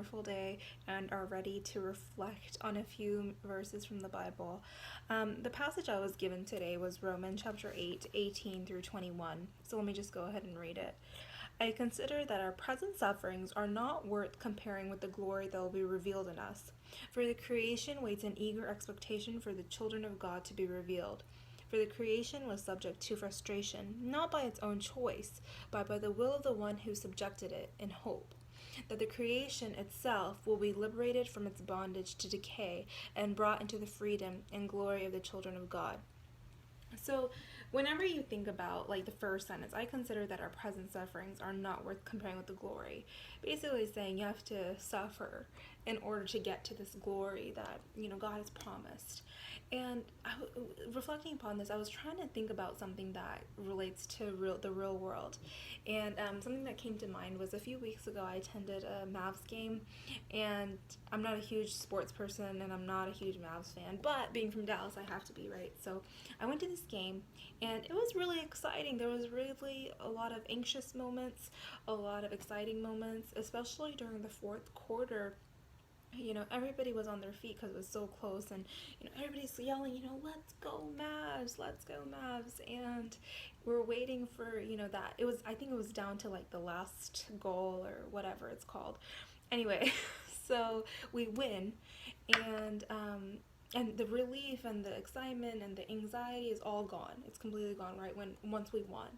wonderful day and are ready to reflect on a few verses from the Bible. The passage I was given today was Romans chapter 8, 18 through 21. So let me just go ahead and read it. I consider that our present sufferings are not worth comparing with the glory that will be revealed in us. For the creation waits in eager expectation for the children of God to be revealed. For the creation was subject to frustration, not by its own choice, but by the will of the one who subjected it, in hope that the creation itself will be liberated from its bondage to decay and brought into the freedom and glory of the children of God. So, whenever you think about like the first sentence, I consider that our present sufferings are not worth comparing with the glory. Basically, saying you have to suffer in order to get to this glory that God has promised. And reflecting upon this, I was trying to think about something that relates to the real world, and something that came to mind was a few weeks ago I attended a Mavs game, and I'm not a huge sports person and I'm not a huge Mavs fan, but being from Dallas, I have to be, right? So I went to this game, and it was really exciting. There was really a lot of anxious moments, a lot of exciting moments, especially during the fourth quarter. Everybody was on their feet because it was so close, and everybody's yelling, let's go Mavs, let's go Mavs. And we're waiting for that it was, I think it was down to like the last goal or whatever it's called. Anyway, so we win, and the relief and the excitement and the anxiety is all gone. It's completely gone, right, when once we won.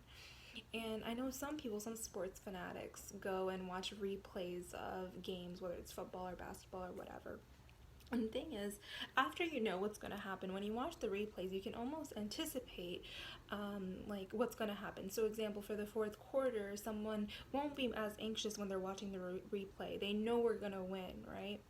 And I know some people, some sports fanatics, go and watch replays of games, whether it's football or basketball or whatever. And the thing is, after you know what's going to happen, when you watch the replays, you can almost anticipate like what's going to happen. So, example, for the fourth quarter, someone won't be as anxious when they're watching the replay. They know we're going to win, right?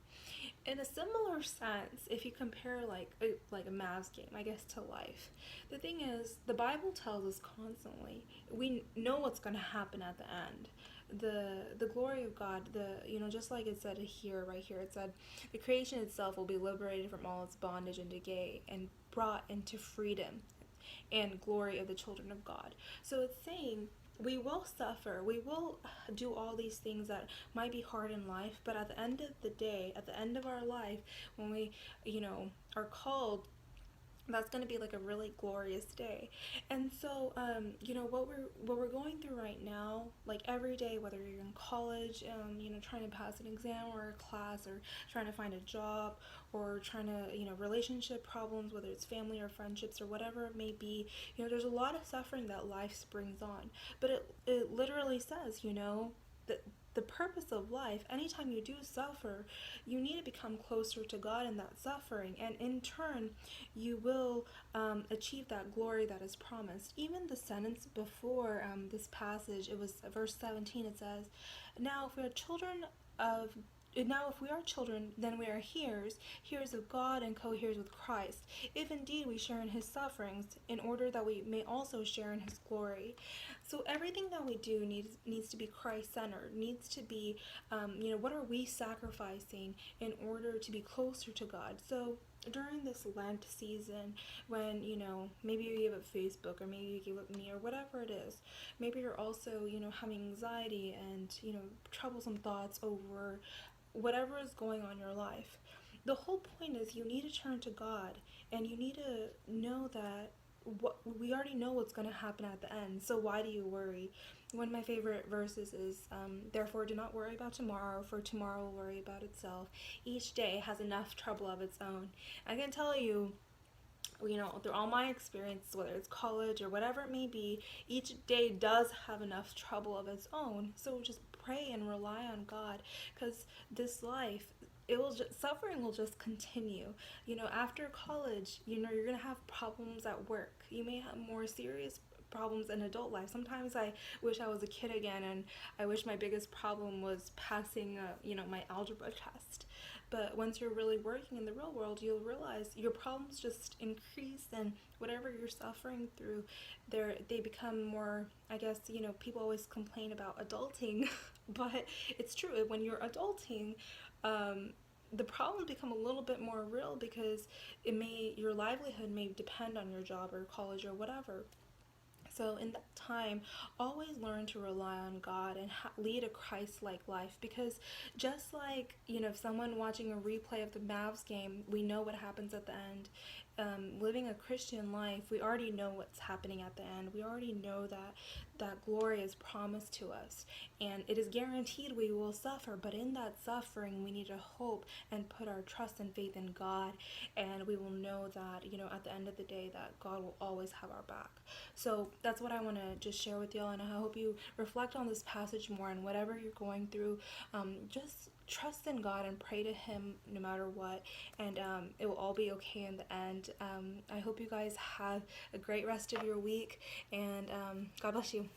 In a similar sense, if you compare like a Mavs game, I guess, to life, the thing is, the Bible tells us constantly we know what's going to happen at the end. The glory of God, just like it said here, right here, it said the creation itself will be liberated from all its bondage and decay and brought into freedom and glory of the children of God. So it's saying we will suffer, we will do all these things that might be hard in life, but at the end of the day, at the end of our life, when we, are called, that's going to be like a really glorious day. And so what we're going through right now, like every day, whether you're in college, trying to pass an exam or a class, or trying to find a job, or trying to relationship problems, whether it's family or friendships or whatever it may be, there's a lot of suffering that life brings on. But it literally says, that the purpose of life, anytime you do suffer, you need to become closer to God in that suffering, and in turn you will achieve that glory that is promised. Even the sentence before this passage, it was verse 17, it says, now if we are children of now, if we are children, then we are heirs of God and co-heirs with Christ, if indeed we share in his sufferings, in order that we may also share in his glory. So everything that we do needs to be Christ-centered, needs to be, what are we sacrificing in order to be closer to God? So during this Lent season, when maybe you gave up Facebook, or maybe you gave up me, or whatever it is, maybe you're also having anxiety and troublesome thoughts over whatever is going on in your life. The whole point is you need to turn to God, and you need to know that we already know what's going to happen at the end, so why do you worry? One of my favorite verses is, therefore do not worry about tomorrow, for tomorrow will worry about itself. Each day has enough trouble of its own. I can tell you, through all my experience, whether it's college or whatever it may be, each day does have enough trouble of its own. So just pray and rely on God, because this life, suffering will just continue. After college, you're gonna have problems at work. You may have more serious problems in adult life. Sometimes I wish I was a kid again, and I wish my biggest problem was passing, my algebra test. But once you're really working in the real world, you'll realize your problems just increase, and whatever you're suffering through, they become more, I guess, people always complain about adulting, but it's true. When you're adulting, the problems become a little bit more real, because your livelihood may depend on your job or college or whatever. So in that time, always learn to rely on God and lead a Christ-like life, because just like, if someone watching a replay of the Mavs game, we know what happens at the end. Living a Christian life, we already know what's happening at the end. We already know that glory is promised to us, and it is guaranteed we will suffer. But in that suffering, we need to hope and put our trust and faith in God, and we will know that, at the end of the day, that God will always have our back. So that's what I want to just share with y'all, and I hope you reflect on this passage more, and whatever you're going through, just trust in God and pray to Him no matter what, and it will all be okay in the end. I hope you guys have a great rest of your week, and God bless you.